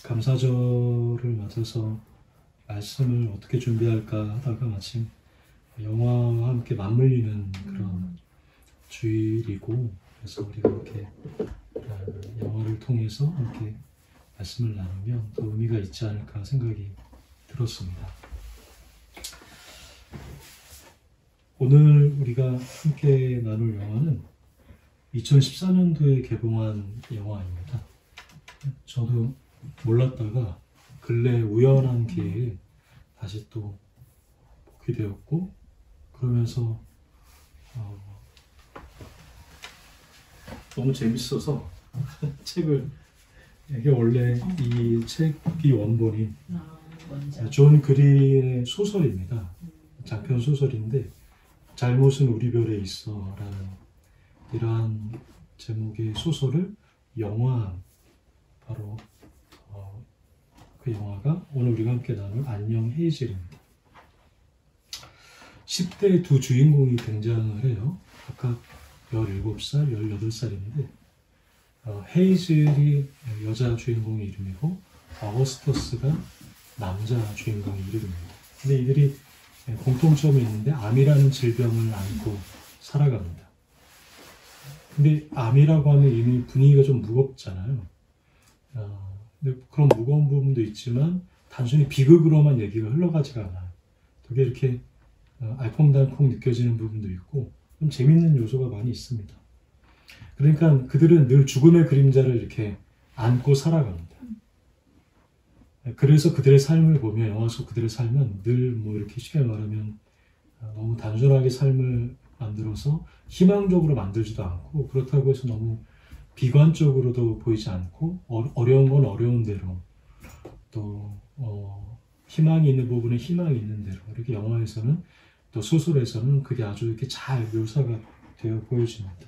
감사절을 맞아서 말씀을 어떻게 준비할까 하다가 마침 영화와 함께 맞물리는 그런 주일이고, 그래서 우리가 이렇게 영화를 통해서 함께 말씀을 나누면 더 의미가 있지 않을까 생각이 들었습니다. 오늘 우리가 함께 나눌 영화는 2014년도에 개봉한 영화입니다. 저도 몰랐다가 근래 우연한 기회에 다시 또 보게 되었고, 그러면서 너무 재밌어서 책을, 이게 원래 이 책이 원본인 존 그린의 소설입니다. 장편 소설인데 잘못은 우리 별에 있어 라는 이러한 제목의 소설을 영화한 바로 그 영화가 오늘 우리가 함께 나눌 안녕 헤이즐입니다. 10대 두 주인공이 등장을 해요. 각각 17살, 18살인데 헤이즐이 여자 주인공의 이름이고 어거스터스가 남자 주인공의 이름입니다. 근데 이들이 공통점이 있는데 암이라는 질병을 앓고 살아갑니다. 근데 암이라고 하면 이미 분위기가 좀 무겁잖아요. 근데 그런 무거운 부분도 있지만 단순히 비극으로만 얘기가 흘러가지가 않아요. 되게 이렇게 알콩달콩 느껴지는 부분도 있고 좀 재밌는 요소가 많이 있습니다. 그러니까 그들은 늘 죽음의 그림자를 이렇게 안고 살아갑니다. 그래서 그들의 삶을 보면, 영화 속 그들의 삶은 늘 뭐 이렇게 쉽게 말하면 너무 단순하게 삶을 만들어서 희망적으로 만들지도 않고, 그렇다고 해서 너무 비관적으로도 보이지 않고, 어려운 건 어려운 대로, 또 희망이 있는 부분에 희망이 있는 대로, 이렇게 영화에서는 또 소설에서는 그게 아주 이렇게 잘 묘사가 되어 보여집니다.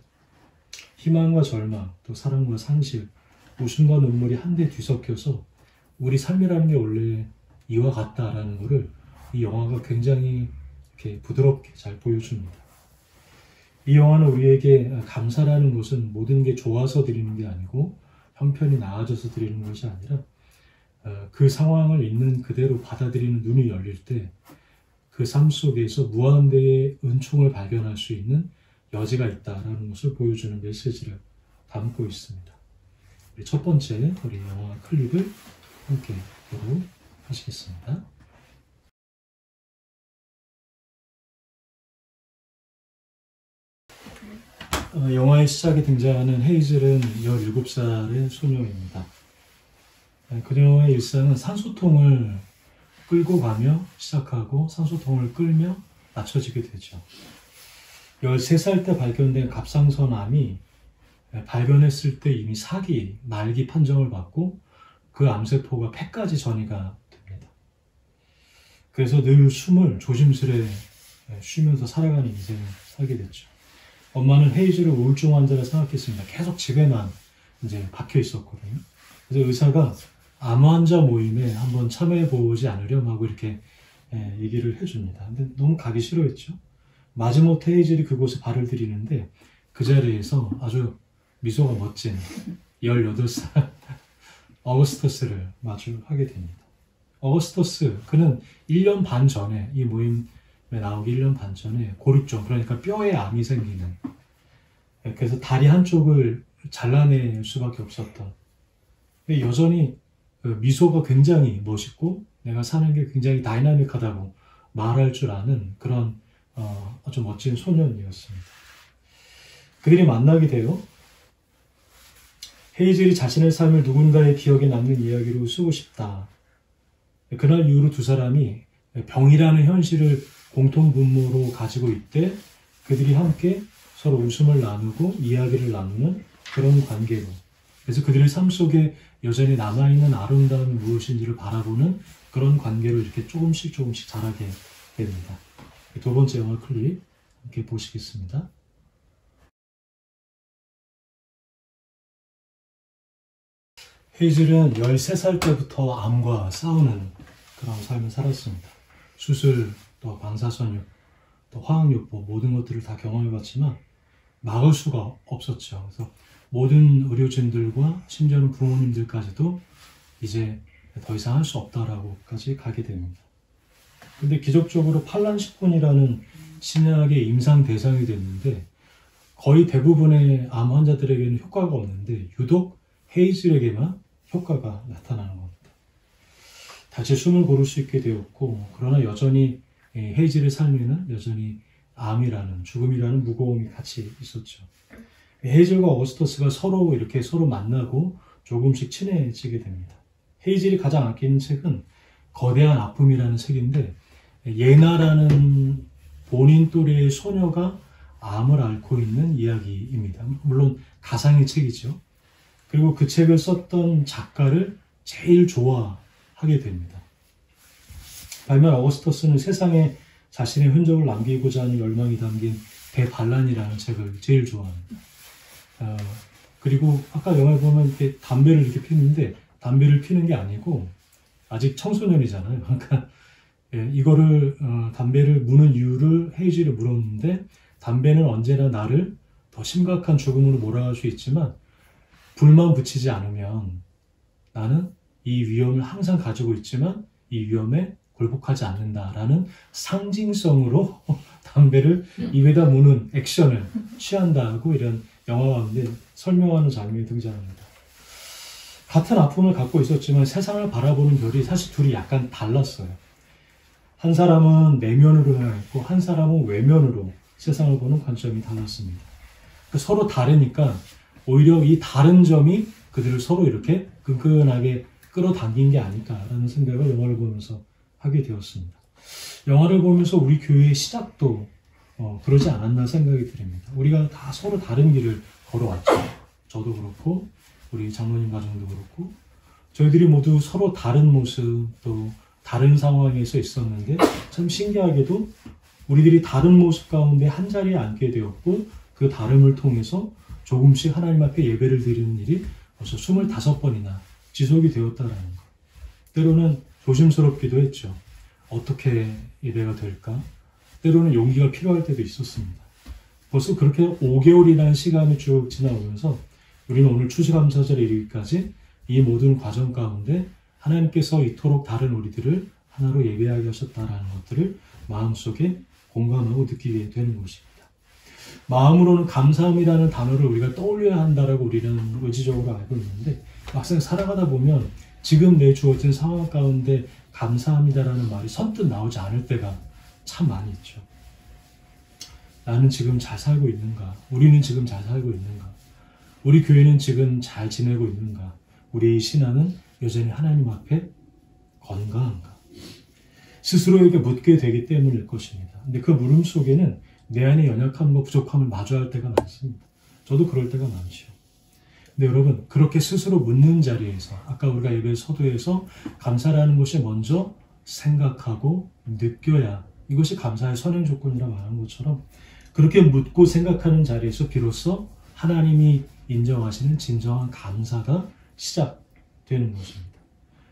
희망과 절망, 또 사랑과 상실, 웃음과 눈물이 한데 뒤섞여서 우리 삶이라는 게 원래 이와 같다라는 것을 이 영화가 굉장히 이렇게 부드럽게 잘 보여줍니다. 이 영화는 우리에게 감사라는 것은 모든 게 좋아서 드리는 게 아니고 형편이 나아져서 드리는 것이 아니라 그 상황을 있는 그대로 받아들이는 눈이 열릴 때 그 삶 속에서 무한대의 은총을 발견할 수 있는 여지가 있다라는 것을 보여주는 메시지를 담고 있습니다. 첫 번째 우리 영화 클립을 함께 보도록 하시겠습니다. 영화의 시작에 등장하는 헤이즐은 17살의 소녀입니다. 그녀의 일상은 산소통을 끌고 가며 시작하고 산소통을 끌며 맞춰지게 되죠. 13살 때 발견된 갑상선암이 발견했을 때 이미 말기 판정을 받고 그 암세포가 폐까지 전이가 됩니다. 그래서 늘 숨을 조심스레 쉬면서 살아가는 인생을 살게 됐죠. 엄마는 헤이즐을 우울증 환자라 생각했습니다. 계속 집에만 이제 박혀 있었거든요. 그래서 의사가 암 환자 모임에 한번 참여해보지 않으렴 하고 이렇게 얘기를 해줍니다. 근데 너무 가기 싫어했죠. 마지못해 헤이즐이 그곳에 발을 들이는데 그 자리에서 아주 미소가 멋진 18살 어거스터스를 마주하게 됩니다. 어거스터스, 그는 1년 반 전에, 이 모임에 나오기 1년 반 전에 고립종, 그러니까 뼈에 암이 생기는, 그래서 다리 한쪽을 잘라낼 수밖에 없었던, 여전히 미소가 굉장히 멋있고 내가 사는 게 굉장히 다이나믹하다고 말할 줄 아는 그런 아주 멋진 소년이었습니다. 그들이 만나게 돼요. 헤이즐이 자신의 삶을 누군가의 기억에 남는 이야기로 쓰고 싶다. 그날 이후로 두 사람이 병이라는 현실을 공통분모로 가지고 있대 그들이 함께 서로 웃음을 나누고 이야기를 나누는 그런 관계로, 그래서 그들의 삶 속에 여전히 남아있는 아름다움이 무엇인지를 바라보는 그런 관계로 이렇게 조금씩 자라게 됩니다. 두 번째 영화 클립 함께 보시겠습니다. 헤이즐은 13살 때부터 암과 싸우는 그런 삶을 살았습니다. 수술, 또 방사선육, 또 화학요법 모든 것들을 다 경험해봤지만 막을 수가 없었죠. 그래서 모든 의료진들과 심지어는 부모님들까지도 이제 더 이상 할 수 없다라고까지 가게 됩니다. 근데 기적적으로 팔란시폰이라는 신약의 임상 대상이 됐는데 거의 대부분의 암 환자들에게는 효과가 없는데 유독 헤이즐에게만 효과가 나타나는 겁니다. 다시 숨을 고를 수 있게 되었고 그러나 여전히 헤이즐의 삶에는 여전히 암이라는 죽음이라는 무거움이 같이 있었죠. 헤이즐과 어거스터스가 서로 만나고 조금씩 친해지게 됩니다. 헤이즐이 가장 아끼는 책은 거대한 아픔이라는 책인데 예나라는 본인 또래의 소녀가 암을 앓고 있는 이야기입니다. 물론 가상의 책이죠. 그리고 그 책을 썼던 작가를 제일 좋아하게 됩니다. 반면 어거스터스는 세상에 자신의 흔적을 남기고자 하는 열망이 담긴 대반란이라는 책을 제일 좋아합니다. 그리고 아까 영화에 보면 이렇게 담배를 이렇게 피우는데 담배를 피는 게 아니고 아직 청소년이잖아요. 그러니까 이거를 담배를 무는 이유를 헤이즐이 물었는데 담배는 언제나 나를 더 심각한 죽음으로 몰아갈 수 있지만 불만 붙이지 않으면 나는 이 위험을 항상 가지고 있지만 이 위험에 굴복하지 않는다라는 상징성으로 담배를 입에다 무는 액션을 취한다고 이런 영화 가운데 설명하는 장면이 등장합니다. 같은 아픔을 갖고 있었지만 세상을 바라보는 별이 사실 둘이 약간 달랐어요. 한 사람은 내면으로 향했고 한 사람은 외면으로 세상을 보는 관점이 달랐습니다. 서로 다르니까 오히려 이 다른 점이 그들을 서로 이렇게 끈끈하게 끌어당긴 게 아닐까라는 생각을 영화를 보면서 하게 되었습니다. 영화를 보면서 우리 교회의 시작도 그러지 않았나 생각이 듭니다. 우리가 다 서로 다른 길을 걸어왔죠. 저도 그렇고 우리 장로님 가정도 그렇고 저희들이 모두 서로 다른 모습 또 다른 상황에서 있었는데 참 신기하게도 우리들이 다른 모습 가운데 한 자리에 앉게 되었고 그 다름을 통해서 조금씩 하나님 앞에 예배를 드리는 일이 벌써 25번이나 지속이 되었다라는 것. 때로는 조심스럽기도 했죠. 어떻게 예배가 될까? 때로는 용기가 필요할 때도 있었습니다. 벌써 그렇게 5개월이라는 시간이 쭉 지나오면서 우리는 오늘 추수감사절에 이르기까지 이 모든 과정 가운데 하나님께서 이토록 다른 우리들을 하나로 예배하게 하셨다라는 것들을 마음속에 공감하고 느끼게 되는 것입니다. 마음으로는 감사함이라는 단어를 우리가 떠올려야 한다라고 우리는 의지적으로 알고 있는데 막상 살아가다 보면 지금 내 주어진 상황 가운데 감사합니다라는 말이 선뜻 나오지 않을 때가 참 많이 있죠. 나는 지금 잘 살고 있는가? 우리는 지금 잘 살고 있는가? 우리 교회는 지금 잘 지내고 있는가? 우리의 신앙은 여전히 하나님 앞에 건강한가? 스스로에게 묻게 되기 때문일 것입니다. 근데 그 물음 속에는 내 안의 연약함과 부족함을 마주할 때가 많습니다. 저도 그럴 때가 많죠. 근데 여러분, 그렇게 스스로 묻는 자리에서 아까 우리가 예배 서두에서 감사라는 것이 먼저 생각하고 느껴야 이것이 감사의 선행 조건이라 말한 것처럼 그렇게 묻고 생각하는 자리에서 비로소 하나님이 인정하시는 진정한 감사가 시작되는 것입니다.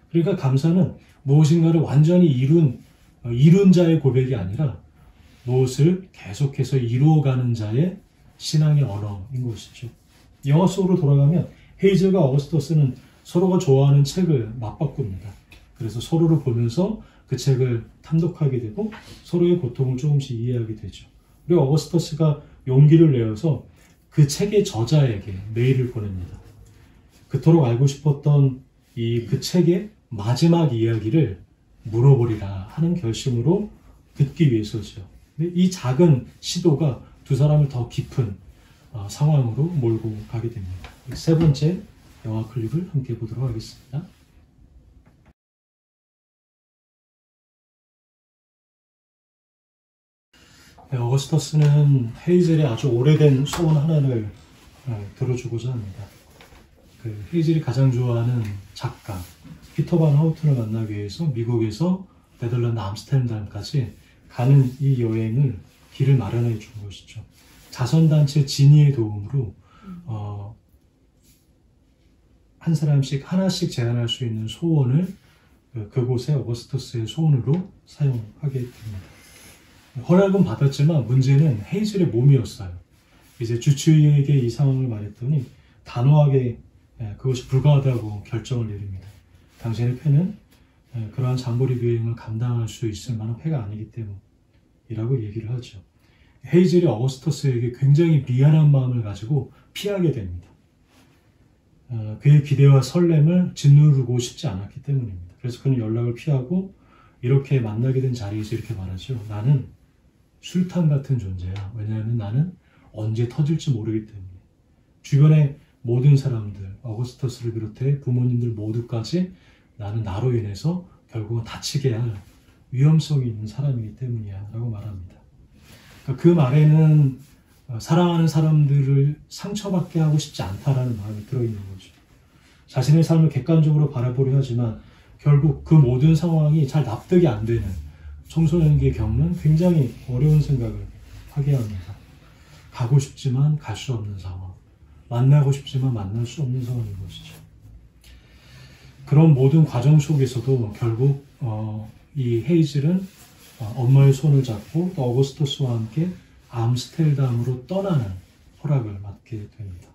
그러니까 감사는 무엇인가를 완전히 이룬 자의 고백이 아니라 무엇을 계속해서 이루어가는 자의 신앙의 언어인 것이죠. 영화 속으로 돌아가면 헤이즐과 어거스터스는 서로가 좋아하는 책을 맞바꿉니다. 그래서 서로를 보면서 그 책을 탐독하게 되고 서로의 고통을 조금씩 이해하게 되죠. 그리고 어거스터스가 용기를 내어서 그 책의 저자에게 메일을 보냅니다. 그토록 알고 싶었던 그 책의 마지막 이야기를 물어보리라 하는 결심으로 듣기 위해서죠. 근데 이 작은 시도가 두 사람을 더 깊은 상황으로 몰고 가게 됩니다. 세 번째 영화 클립을 함께 보도록 하겠습니다. 어거스터스는 헤이즐의 아주 오래된 소원 하나를 들어주고자 합니다. 헤이즐이 가장 좋아하는 작가 피터 반 하우튼을 만나기 위해서 미국에서 네덜란드 암스테르담까지 가는 이 여행을 길을 마련해 준 것이죠. 자선단체 진이의 도움으로 한 사람씩 하나씩 제안할 수 있는 소원을 그곳에 어거스터스의 소원으로 사용하게 됩니다. 허락은 받았지만 문제는 헤이즐의 몸이었어요. 이제 주치의에게 이 상황을 말했더니 단호하게 그것이 불가하다고 결정을 내립니다. 당신의 패는 그러한 잠버리 비행을 감당할 수 있을 만한 패가 아니기 때문이라고 얘기를 하죠. 헤이즐이 어거스터스에게 굉장히 미안한 마음을 가지고 피하게 됩니다. 그의 기대와 설렘을 짓누르고 싶지 않았기 때문입니다. 그래서 그는 연락을 피하고 이렇게 만나게 된 자리에서 이렇게 말하죠. 나는 술탄 같은 존재야. 왜냐하면 나는 언제 터질지 모르기 때문에. 주변의 모든 사람들, 어거스터스를 비롯해 부모님들 모두까지 나는 나로 인해서 결국은 다치게 할 위험성이 있는 사람이기 때문이야 라고 말합니다. 그 말에는 사랑하는 사람들을 상처받게 하고 싶지 않다라는 마음이 들어있는 거죠. 자신의 삶을 객관적으로 바라보려 하지만 결국 그 모든 상황이 잘 납득이 안 되는 청소년기의 경우는 굉장히 어려운 생각을 하게 합니다. 가고 싶지만 갈 수 없는 상황, 만나고 싶지만 만날 수 없는 상황인 것이죠. 그런 모든 과정 속에서도 결국 이 헤이즐은 엄마의 손을 잡고 또 어거스터스와 함께 암스테르담으로 떠나는 허락을 받게 됩니다.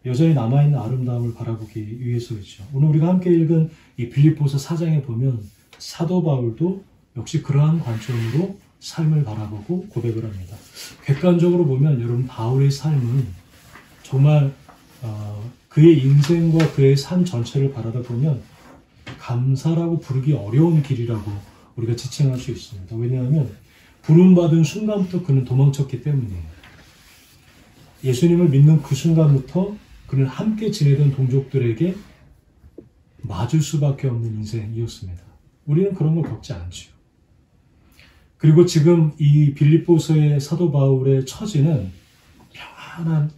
여전히 남아있는 아름다움을 바라보기 위해서이죠. 오늘 우리가 함께 읽은 이 빌립보서 4장에 보면 사도 바울도 역시 그러한 관점으로 삶을 바라보고 고백을 합니다. 객관적으로 보면 여러분 바울의 삶은 정말 그의 인생과 그의 삶 전체를 바라다 보면 감사라고 부르기 어려운 길이라고 우리가 지칭할 수 있습니다. 왜냐하면 부름받은 순간부터 그는 도망쳤기 때문이에요. 예수님을 믿는 그 순간부터 그는 함께 지내던 동족들에게 맞을 수밖에 없는 인생이었습니다. 우리는 그런 걸 겪지 않지요. 그리고 지금 이 빌립보서의 사도 바울의 처지는 평안한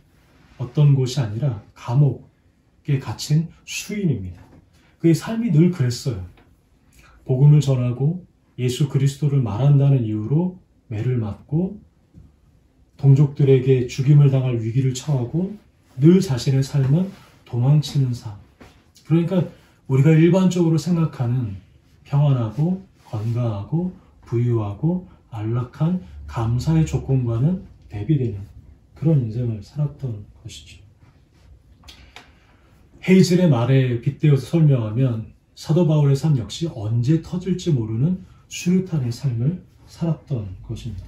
어떤 곳이 아니라 감옥에 갇힌 수인입니다. 그의 삶이 늘 그랬어요. 복음을 전하고 예수 그리스도를 말한다는 이유로 매를 맞고 동족들에게 죽임을 당할 위기를 처하고 늘 자신의 삶은 도망치는 삶. 그러니까 우리가 일반적으로 생각하는 평안하고 건강하고 부유하고 안락한 감사의 조건과는 대비되는 그런 인생을 살았던 것이죠. 헤이즐의 말에 빗대어서 설명하면 사도 바울의 삶 역시 언제 터질지 모르는 수류탄의 삶을 살았던 것입니다.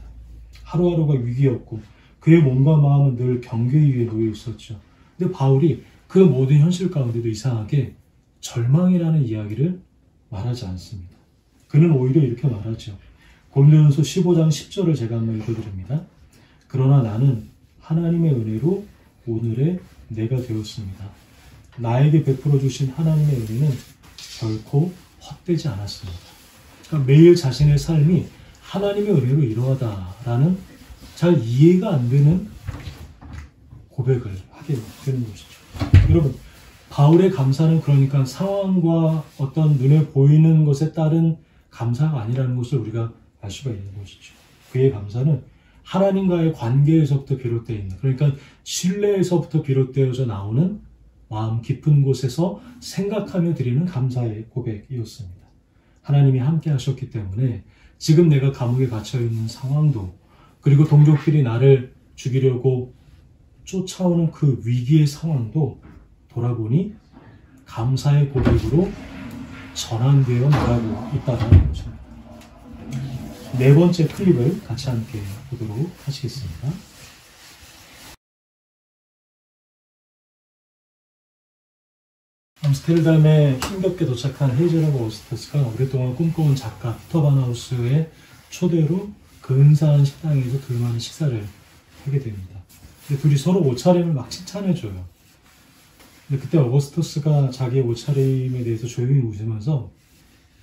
하루하루가 위기였고 그의 몸과 마음은 늘 경계 위에 놓여 있었죠. 근데 바울이 그 모든 현실 가운데도 이상하게 절망이라는 이야기를 말하지 않습니다. 그는 오히려 이렇게 말하죠. 고린도전서 15장 10절을 제가 한번 읽어드립니다. 그러나 나는 하나님의 은혜로 오늘의 내가 되었습니다. 나에게 베풀어 주신 하나님의 은혜는 결코 헛되지 않았습니다. 그러니까 매일 자신의 삶이 하나님의 은혜로 이러하다라는 잘 이해가 안 되는 고백을 하게 되는 것이죠. 여러분, 바울의 감사는 그러니까 상황과 어떤 눈에 보이는 것에 따른 감사가 아니라는 것을 우리가 알 수가 있는 것이죠. 그의 감사는 하나님과의 관계에서부터 비롯되어 있는, 그러니까 신뢰에서부터 비롯되어져 나오는 마음 깊은 곳에서 생각하며 드리는 감사의 고백이었습니다. 하나님이 함께 하셨기 때문에 지금 내가 감옥에 갇혀있는 상황도, 그리고 동족들이 나를 죽이려고 쫓아오는 그 위기의 상황도 돌아보니 감사의 고백으로 전환되어 나가고 있다는 것입니다. 네 번째 클립을 같이 함께 보도록 하시겠습니다. 암스테르담에 힘겹게 도착한 헤이즐하고 어거스터스가 오랫동안 꿈꿔온 작가 피터 바나우스의 초대로 근사한 식당에서 둘만의 식사를 하게 됩니다. 근데 둘이 서로 옷차림을 막 칭찬해줘요. 근데 그때 어거스터스가 자기의 옷차림에 대해서 조용히 웃으면서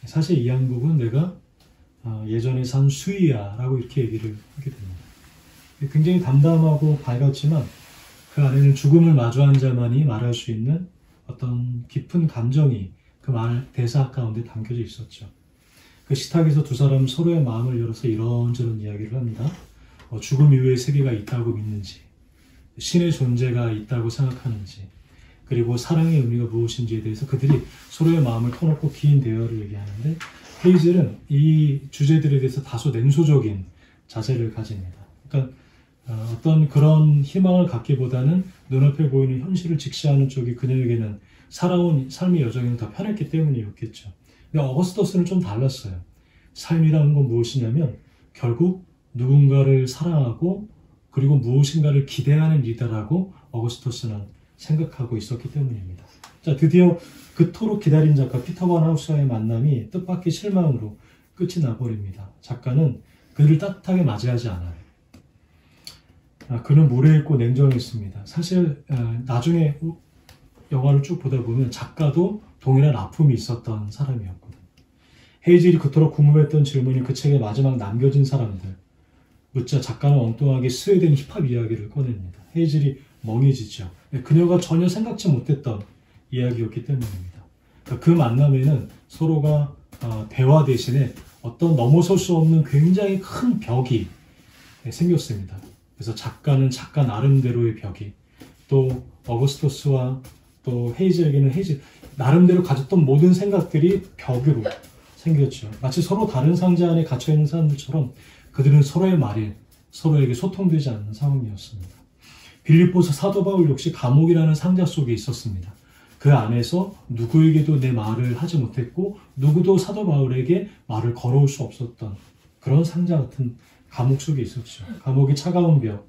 사실 이 양복은 내가 예전에 산 수의야 라고 이렇게 얘기를 하게 됩니다. 굉장히 담담하고 밝았지만 그 안에는 죽음을 마주한 자만이 말할 수 있는 어떤 깊은 감정이 그 말 대사 가운데 담겨져 있었죠. 그 식탁에서 두 사람은 서로의 마음을 열어서 이런저런 이야기를 합니다. 죽음 이후에 세계가 있다고 믿는지, 신의 존재가 있다고 생각하는지, 그리고 사랑의 의미가 무엇인지에 대해서 그들이 서로의 마음을 터놓고 긴 대화를 얘기하는데 헤이즐은 이 주제들에 대해서 다소 냉소적인 자세를 가집니다. 그러니까 어떤 그런 희망을 갖기보다는 눈앞에 보이는 현실을 직시하는 쪽이 그녀에게는 살아온 삶의 여정이 더 편했기 때문이었겠죠. 근데 어거스터스는 좀 달랐어요. 삶이라는 건 무엇이냐면 결국 누군가를 사랑하고 그리고 무엇인가를 기대하는 일이다라고 어거스터스는 생각하고 있었기 때문입니다. 자, 드디어 그토록 기다린 작가 피터 반 하우스와의 만남이 뜻밖의 실망으로 끝이 나버립니다. 작가는 그를 따뜻하게 맞이하지 않아요. 그는 무례했고 냉정했습니다. 사실 나중에 영화를 쭉 보다 보면 작가도 동일한 아픔이 있었던 사람이었거든요. 헤이즐이 그토록 궁금했던 질문이 그 책의 마지막 남겨진 사람들. 묻자 작가는 엉뚱하게 스웨덴 힙합 이야기를 꺼냅니다. 헤이즐이 멍해지죠. 그녀가 전혀 생각지 못했던 이야기였기 때문입니다. 그 만남에는 서로가 대화 대신에 어떤 넘어설 수 없는 굉장히 큰 벽이 생겼습니다. 그래서 작가는 작가 나름대로의 벽이, 또 어거스토스와 또 헤이즐에게는 헤이즐 나름대로 가졌던 모든 생각들이 벽으로 생겼죠. 마치 서로 다른 상자 안에 갇혀있는 사람들처럼 그들은 서로의 말일, 서로에게 소통되지 않는 상황이었습니다. 빌립보서 사도 바울 역시 감옥이라는 상자 속에 있었습니다. 그 안에서 누구에게도 내 말을 하지 못했고 누구도 사도 바울에게 말을 걸어올 수 없었던 그런 상자 같은 감옥 속에 있었죠. 감옥이 차가운 벽,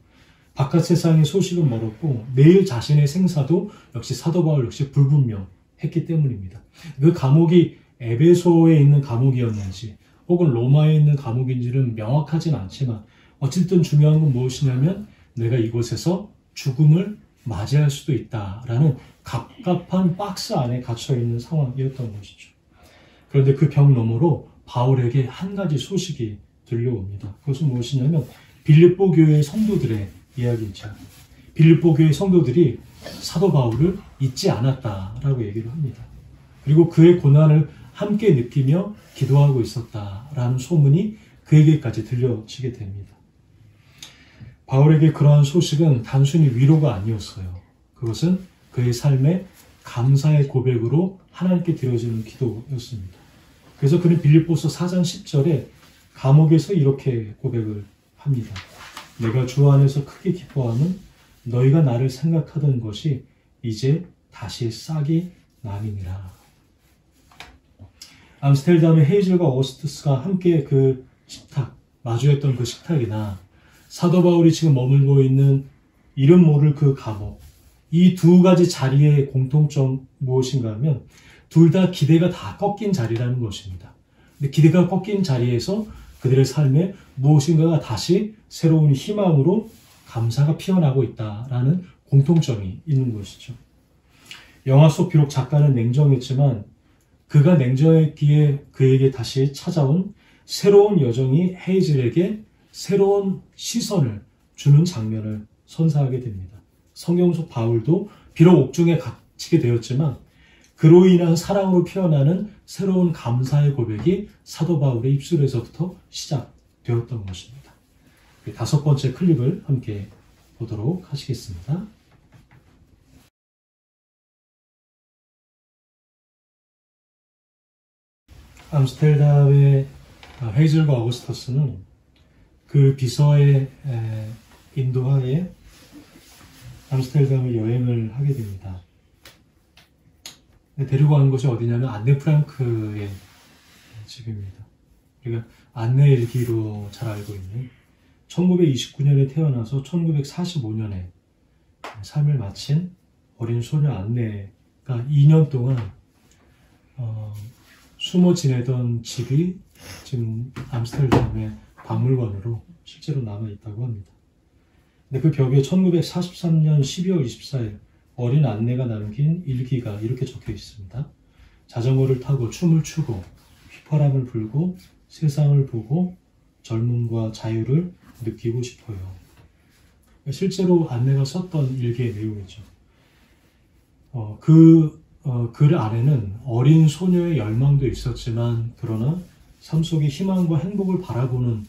바깥 세상의 소식은 멀었고 매일 자신의 생사도 역시 사도 바울 역시 불분명했기 때문입니다. 그 감옥이 에베소에 있는 감옥이었는지 혹은 로마에 있는 감옥인지는 명확하진 않지만 어쨌든 중요한 건 무엇이냐면 내가 이곳에서 죽음을 맞이할 수도 있다라는 갑갑한 박스 안에 갇혀있는 상황이었던 것이죠. 그런데 그 벽 너머로 바울에게 한 가지 소식이 들려옵니다. 그것은 무엇이냐면 빌립보 교회의 성도들의 이야기이죠. 빌립보 교회의 성도들이 사도 바울을 잊지 않았다라고 얘기를 합니다. 그리고 그의 고난을 함께 느끼며 기도하고 있었다라는 소문이 그에게까지 들려지게 됩니다. 바울에게 그러한 소식은 단순히 위로가 아니었어요. 그것은 그의 삶의 감사의 고백으로 하나님께 드려지는 기도였습니다. 그래서 그는 빌립보서 4장 10절에 감옥에서 이렇게 고백을 합니다. 내가 주 안에서 크게 기뻐함은 너희가 나를 생각하던 것이 이제 다시 싹이 남이니라. 암스테르담의 헤이즐과 어거스투스가 함께 그 식탁, 마주했던 그 식탁이나 사도 바울이 지금 머물고 있는 이름 모를 그 감옥, 이 두 가지 자리의 공통점 무엇인가 하면 둘 다 기대가 다 꺾인 자리라는 것입니다. 근데 기대가 꺾인 자리에서 그들의 삶에 무엇인가가 다시 새로운 희망으로 감사가 피어나고 있다라는 공통점이 있는 것이죠. 영화 속 비록 작가는 냉정했지만 그가 냉정했기에 그에게 다시 찾아온 새로운 여정이 헤이즐에게 새로운 시선을 주는 장면을 선사하게 됩니다. 성경 속 바울도 비록 옥중에 갇히게 되었지만 그로 인한 사랑으로 피어나는 새로운 감사의 고백이 사도 바울의 입술에서부터 시작되었던 것입니다. 5번째 클립을 함께 보도록 하시겠습니다. 암스테르담의 헤이즐과 어거스터스는 그 비서의 인도하에 암스테르담을 여행을 하게 됩니다. 데리고 가는 곳이 어디냐면 안네 프랑크의 집입니다. 우리가 안네 일기로 잘 알고 있는 1929년에 태어나서 1945년에 삶을 마친 어린 소녀 안네가 2년 동안 숨어 지내던 집이 지금 암스테르담의 박물관으로 실제로 남아있다고 합니다. 근데 그 벽에 1943년 12월 24일 어린 안내가 남긴 일기가 이렇게 적혀 있습니다. 자전거를 타고 춤을 추고 휘파람을 불고 세상을 보고 젊음과 자유를 느끼고 싶어요. 실제로 안내가 썼던 일기의 내용이죠. 글 안에는 어린 소녀의 열망도 있었지만 그러나 삶 속의 희망과 행복을 바라보는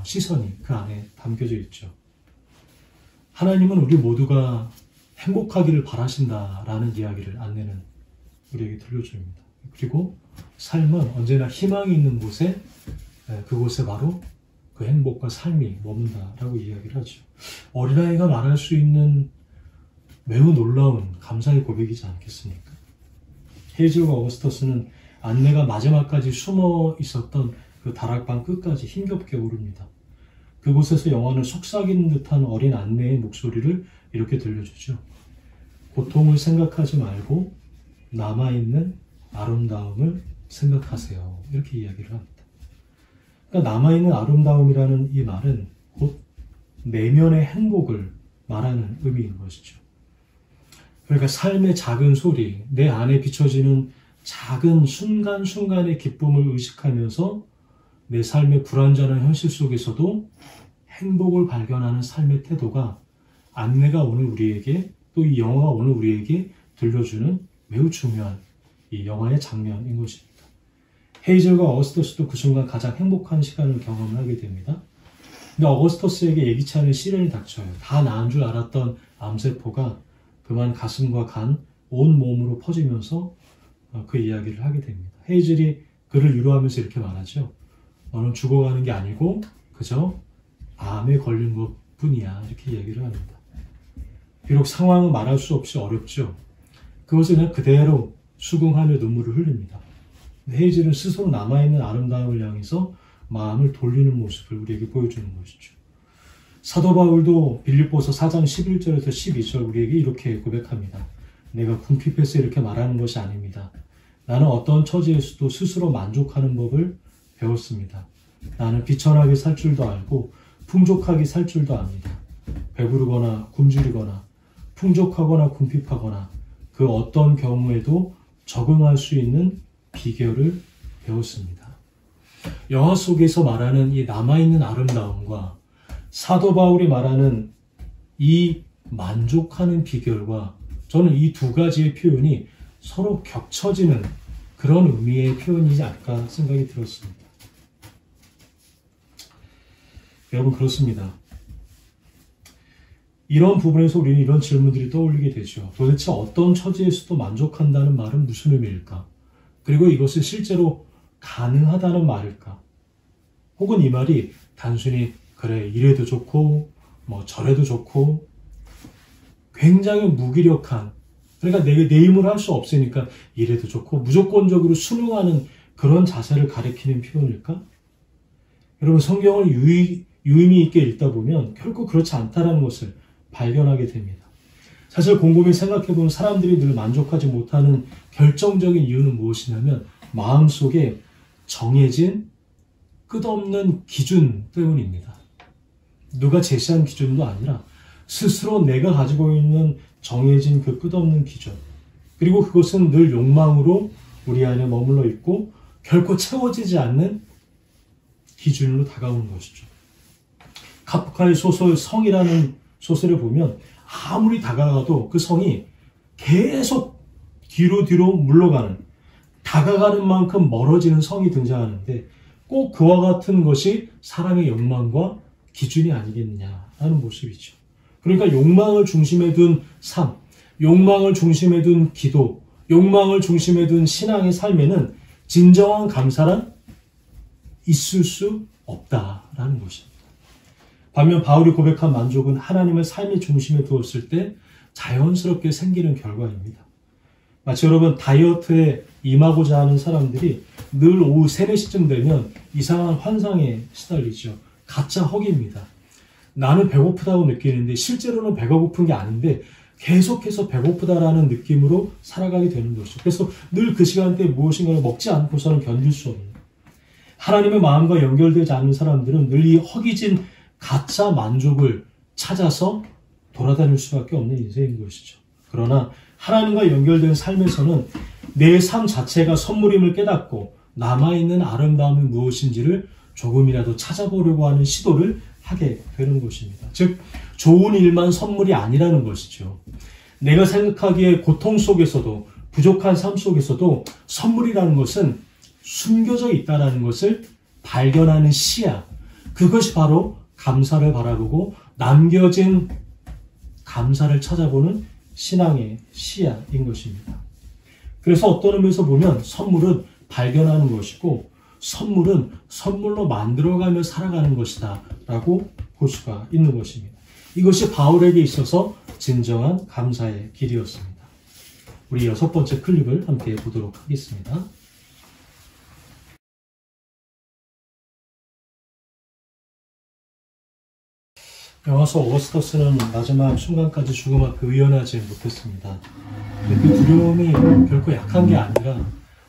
시선이 그 안에 담겨져 있죠. 하나님은 우리 모두가 행복하기를 바라신다라는 이야기를 안내는 우리에게 들려줍니다. 그리고 삶은 언제나 희망이 있는 곳에 그곳에 바로 그 행복과 삶이 머문다라고 이야기를 하죠. 어린아이가 말할 수 있는 매우 놀라운 감사의 고백이지 않겠습니까? 헤이즐과 어거스터스는 안내가 마지막까지 숨어 있었던 그 다락방 끝까지 힘겹게 오릅니다. 그곳에서 영화는 속삭이는 듯한 어린 안내의 목소리를 이렇게 들려주죠. 고통을 생각하지 말고 남아있는 아름다움을 생각하세요. 이렇게 이야기를 합니다. 그러니까 남아있는 아름다움이라는 이 말은 곧 내면의 행복을 말하는 의미인 것이죠. 그러니까 삶의 작은 소리, 내 안에 비춰지는 작은 순간순간의 기쁨을 의식하면서 내 삶의 불완전한 현실 속에서도 행복을 발견하는 삶의 태도가 안내가 오늘 우리에게, 또 이 영화가 오늘 우리에게 들려주는 매우 중요한 이 영화의 장면인 것입니다. 헤이즐과 어거스터스도 그 순간 가장 행복한 시간을 경험하게 됩니다. 근데 어거스터스에게 예기치 않은 시련이 닥쳐요. 다 나은 줄 알았던 암세포가 그만 가슴과 간, 온 몸으로 퍼지면서 그 이야기를 하게 됩니다. 헤이즐이 그를 위로하면서 이렇게 말하죠. 너는 죽어가는 게 아니고 그저 암에 걸린 것 뿐이야. 이렇게 이야기를 합니다. 비록 상황은 말할 수 없이 어렵죠. 그것을 그냥 그대로 수긍하며 눈물을 흘립니다. 헤이즐은 스스로 남아있는 아름다움을 향해서 마음을 돌리는 모습을 우리에게 보여주는 것이죠. 사도 바울도 빌립보서 4장 11절에서 12절 우리에게 이렇게 고백합니다. 내가 궁핍해서 이렇게 말하는 것이 아닙니다. 나는 어떤 처지에서도 스스로 만족하는 법을 배웠습니다. 나는 비천하게 살 줄도 알고 풍족하게 살 줄도 압니다. 배부르거나 굶주리거나 풍족하거나 궁핍하거나 그 어떤 경우에도 적응할 수 있는 비결을 배웠습니다. 영화 속에서 말하는 이 남아있는 아름다움과 사도 바울이 말하는 이 만족하는 비결과 저는 이 두 가지의 표현이 서로 겹쳐지는 그런 의미의 표현이지 않을까 생각이 들었습니다. 여러분 그렇습니다. 이런 부분에서 우리는 이런 질문들이 떠올리게 되죠. 도대체 어떤 처지에서도 만족한다는 말은 무슨 의미일까? 그리고 이것이 실제로 가능하다는 말일까? 혹은 이 말이 단순히 그래 이래도 좋고 뭐 저래도 좋고 굉장히 무기력한, 그러니까 내 힘으로 할 수 없으니까 이래도 좋고 무조건적으로 순응하는 그런 자세를 가리키는 표현일까? 여러분 성경을 유의미 있게 읽다 보면 결코 그렇지 않다는 것을 발견하게 됩니다. 사실 곰곰이 생각해보면 사람들이 늘 만족하지 못하는 결정적인 이유는 무엇이냐면 마음속에 정해진 끝없는 기준 때문입니다. 누가 제시한 기준도 아니라 스스로 내가 가지고 있는 정해진 그 끝없는 기준, 그리고 그것은 늘 욕망으로 우리 안에 머물러 있고 결코 채워지지 않는 기준으로 다가오는 것이죠. 카프카의 소설 성이라는 소설을 보면 아무리 다가가도 그 성이 계속 뒤로 물러가는, 다가가는 만큼 멀어지는 성이 등장하는데 꼭 그와 같은 것이 사람의 욕망과 기준이 아니겠느냐라는 모습이죠. 그러니까 욕망을 중심에 둔 삶, 욕망을 중심에 둔 기도, 욕망을 중심에 둔 신앙의 삶에는 진정한 감사란 있을 수 없다라는 것입니다. 반면 바울이 고백한 만족은 하나님을 삶의 중심에 두었을 때 자연스럽게 생기는 결과입니다. 마치 여러분 다이어트에 임하고자 하는 사람들이 늘 오후 3, 4시쯤 되면 이상한 환상에 시달리죠. 가짜 허기입니다. 나는 배고프다고 느끼는데 실제로는 배가 고픈 게 아닌데 계속해서 배고프다라는 느낌으로 살아가게 되는 것이죠. 그래서 늘 그 시간대에 무엇인가를 먹지 않고서는 견딜 수 없는, 하나님의 마음과 연결되지 않는 사람들은 늘 이 허기진 가짜 만족을 찾아서 돌아다닐 수밖에 없는 인생인 것이죠. 그러나 하나님과 연결된 삶에서는 내 삶 자체가 선물임을 깨닫고 남아있는 아름다움이 무엇인지를 조금이라도 찾아보려고 하는 시도를 하게 되는 것입니다. 즉 좋은 일만 선물이 아니라는 것이죠. 내가 생각하기에 고통 속에서도 부족한 삶 속에서도 선물이라는 것은 숨겨져 있다는 것을 발견하는 시야, 그것이 바로 감사를 바라보고 남겨진 감사를 찾아보는 신앙의 시야인 것입니다. 그래서 어떤 의미에서 보면 선물은 발견하는 것이고 선물은 선물로 만들어가며 살아가는 것이다 라고 볼 수가 있는 것입니다. 이것이 바울에게 있어서 진정한 감사의 길이었습니다. 우리 6번째 클립을 함께 보도록 하겠습니다. 영화 속 어거스터스는 마지막 순간까지 죽음 앞에 의연하지 못했습니다. 그 두려움이 결코 약한 게 아니라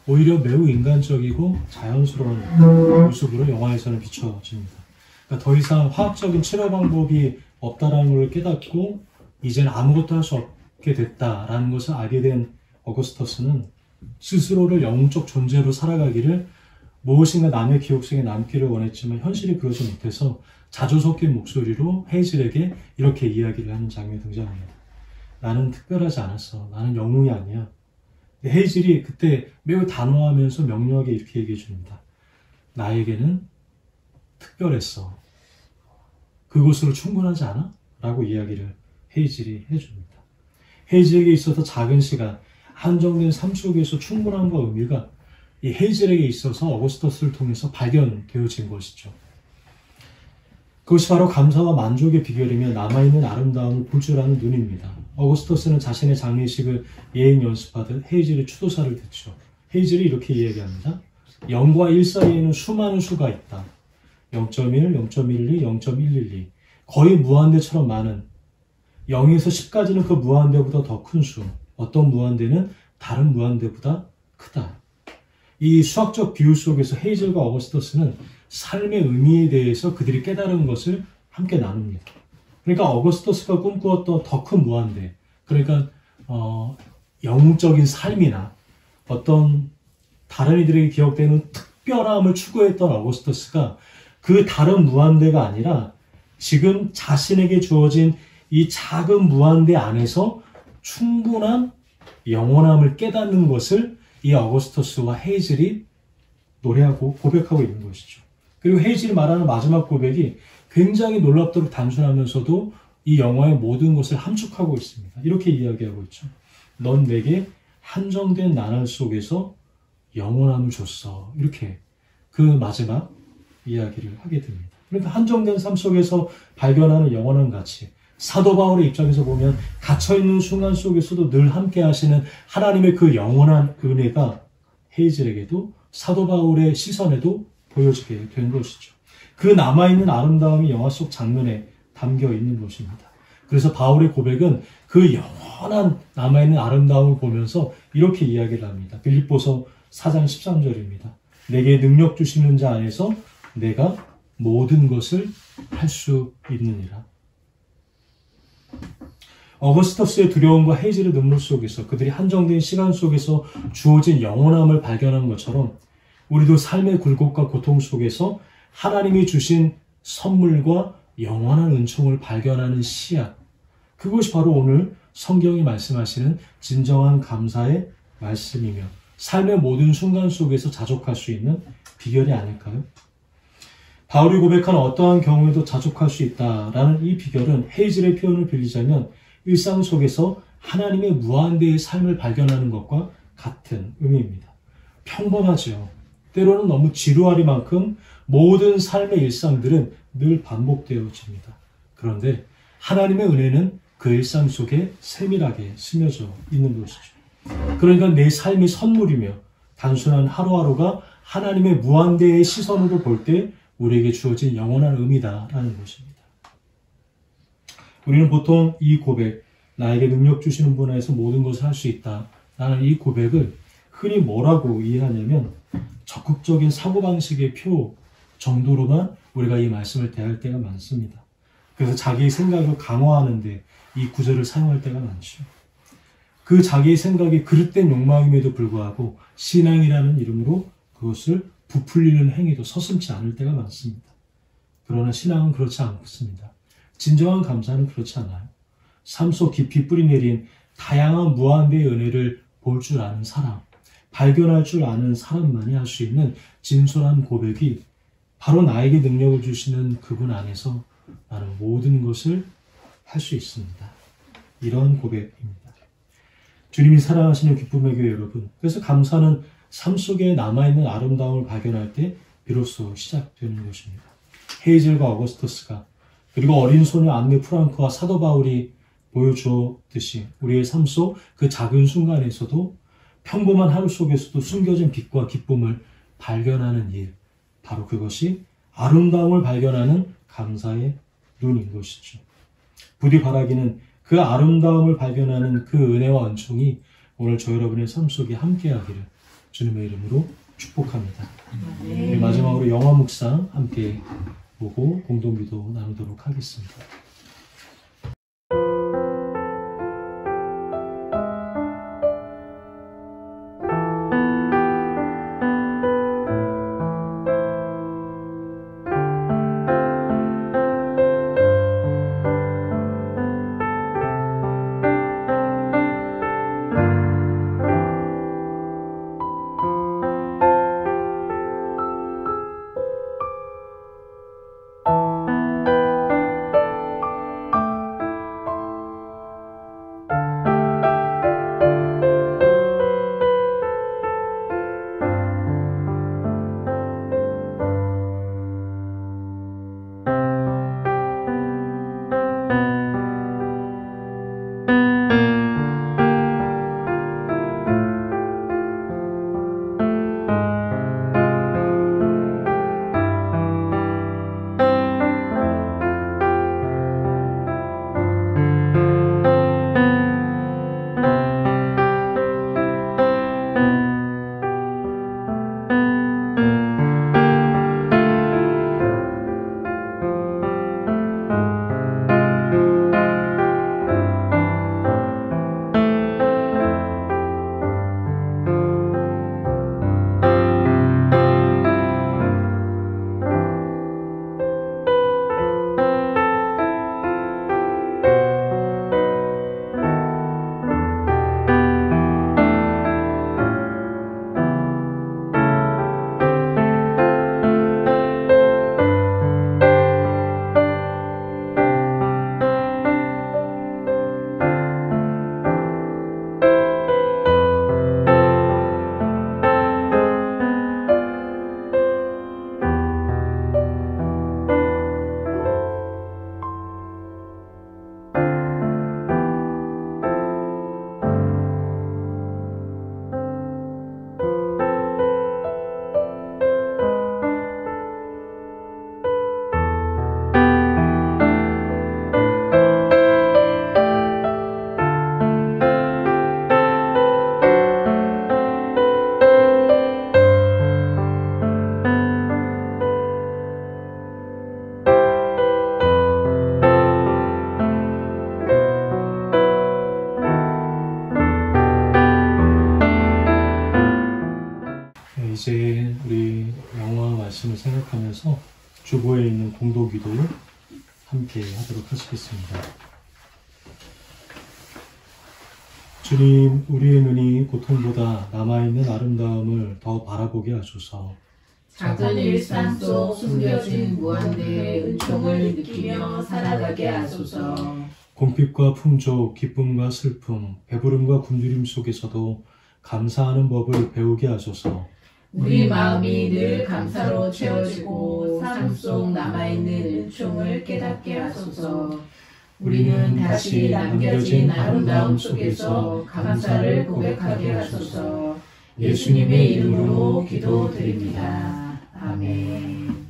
오히려 매우 인간적이고 자연스러운 모습으로 영화에서는 비춰집니다. 그러니까 더 이상 화학적인 치료 방법이 없다라는 걸 깨닫고 이제는 아무것도 할 수 없게 됐다라는 것을 알게 된 어거스터스는 스스로를 영웅적 존재로 살아가기를 무엇인가 남의 기억 속에 남기를 원했지만 현실이 그러지 못해서 자주 섞인 목소리로 헤이즐에게 이렇게 이야기를 하는 장면이 등장합니다. 나는 특별하지 않았어. 나는 영웅이 아니야. 헤이즐이 그때 매우 단호하면서 명료하게 이렇게 얘기해 줍니다. 나에게는 특별했어. 그것으로 충분하지 않아? 라고 이야기를 헤이즐이 해줍니다. 헤이즐에게 있어서 작은 시간, 한정된 삶 속에서 충분함과 의미가 이 헤이즐에게 있어서 어거스터스를 통해서 발견되어진 것이죠. 그것이 바로 감사와 만족의 비결이며 남아있는 아름다움을 볼 줄 아는 눈입니다. 어거스터스는 자신의 장례식을 예행 연습하듯 헤이즐의 추도사를 듣죠. 헤이즐이 이렇게 이야기합니다. 0과 1 사이에는 수많은 수가 있다. 0.1, 0.12, 0.112 거의 무한대처럼 많은 0에서 10까지는 그 무한대보다 더 큰 수, 어떤 무한대는 다른 무한대보다 크다. 이 수학적 비유 속에서 헤이즐과 어거스터스는 삶의 의미에 대해서 그들이 깨달은 것을 함께 나눕니다. 그러니까 어거스터스가 꿈꾸었던 더 큰 무한대, 그러니까 영웅적인 삶이나 어떤 다른 이들에게 기억되는 특별함을 추구했던 어거스터스가 그 다른 무한대가 아니라 지금 자신에게 주어진 이 작은 무한대 안에서 충분한 영원함을 깨닫는 것을 이 어거스터스와 헤이즐이 노래하고 고백하고 있는 것이죠. 그리고 헤이즐이 말하는 마지막 고백이 굉장히 놀랍도록 단순하면서도 이 영화의 모든 것을 함축하고 있습니다. 이렇게 이야기하고 있죠. 넌 내게 한정된 나날 속에서 영원함을 줬어. 이렇게 그 마지막 이야기를 하게 됩니다. 그러니까 한정된 삶 속에서 발견하는 영원한 가치, 사도 바울의 입장에서 보면 갇혀있는 순간 속에서도 늘 함께 하시는 하나님의 그 영원한 은혜가 헤이즐에게도 사도 바울의 시선에도 보여지게 된 것이죠. 그 남아있는 아름다움이 영화 속 장면에 담겨 있는 것입니다. 그래서 바울의 고백은 그 영원한 남아있는 아름다움을 보면서 이렇게 이야기를 합니다. 빌립보서 4장 13절입니다. 내게 능력 주시는 자 안에서 내가 모든 것을 할 수 있느니라. 어거스터스의 두려움과 헤이즐의 눈물 속에서 그들이 한정된 시간 속에서 주어진 영원함을 발견한 것처럼 우리도 삶의 굴곡과 고통 속에서 하나님이 주신 선물과 영원한 은총을 발견하는 시야, 그것이 바로 오늘 성경이 말씀하시는 진정한 감사의 말씀이며 삶의 모든 순간 속에서 자족할 수 있는 비결이 아닐까요? 바울이 고백한 어떠한 경우에도 자족할 수 있다라는 이 비결은 헤이즐의 표현을 빌리자면 일상 속에서 하나님의 무한대의 삶을 발견하는 것과 같은 의미입니다. 평범하죠. 때로는 너무 지루하리만큼 모든 삶의 일상들은 늘 반복되어집니다. 그런데 하나님의 은혜는 그 일상 속에 세밀하게 스며져 있는 것이죠. 그러니까 내 삶이 선물이며 단순한 하루하루가 하나님의 무한대의 시선으로 볼 때 우리에게 주어진 영원한 의미다라는 것입니다. 우리는 보통 이 고백, 나에게 능력 주시는 분 안에서 모든 것을 할 수 있다라는 이 고백을 흔히 뭐라고 이해하냐면 적극적인 사고방식의 표 정도로만 우리가 이 말씀을 대할 때가 많습니다. 그래서 자기의 생각을 강화하는 데 이 구절을 사용할 때가 많죠. 그 자기의 생각이 그릇된 욕망임에도 불구하고 신앙이라는 이름으로 그것을 부풀리는 행위도 서슴지 않을 때가 많습니다. 그러나 신앙은 그렇지 않습니다. 진정한 감사는 그렇지 않아요. 삶 속 깊이 뿌리내린 다양한 무한대의 은혜를 볼 줄 아는 사람, 발견할 줄 아는 사람만이 할 수 있는 진솔한 고백이 바로 나에게 능력을 주시는 그분 안에서 나는 모든 것을 할 수 있습니다. 이런 고백입니다. 주님이 사랑하시는 기쁨의 교회 여러분, 그래서 감사는 삶 속에 남아있는 아름다움을 발견할 때 비로소 시작되는 것입니다. 헤이즐과 어거스터스가, 그리고 어린 소녀 안네 프랑크와 사도 바울이 보여주었듯이 우리의 삶 속 그 작은 순간에서도 평범한 하루 속에서도 숨겨진 빛과 기쁨을 발견하는 일, 바로 그것이 아름다움을 발견하는 감사의 눈인 것이죠. 부디 바라기는 그 아름다움을 발견하는 그 은혜와 은총이 오늘 저 여러분의 삶 속에 함께하기를 주님의 이름으로 축복합니다. 우리 마지막으로 영화 묵상 함께 보고 공동기도 나누도록 하겠습니다. 이제 우리 영화 말씀을 생각하면서 주보에 있는 공동기도 함께 하도록 하시겠습니다. 주님, 우리의 눈이 고통보다 남아있는 아름다움을 더 바라보게 하소서. 작은 일상 속 숨겨진 무한대의 은총을 느끼며 살아가게 하소서. 공핍과 풍족, 기쁨과 슬픔, 배부름과 굶주림 속에서도 감사하는 법을 배우게 하소서. 우리 마음이 늘 감사로 채워지고 삶 속 남아있는 은총을 깨닫게 하소서. 우리는 다시 남겨진 아름다움 속에서 감사를 고백하게 하소서. 예수님의 이름으로 기도드립니다. 아멘.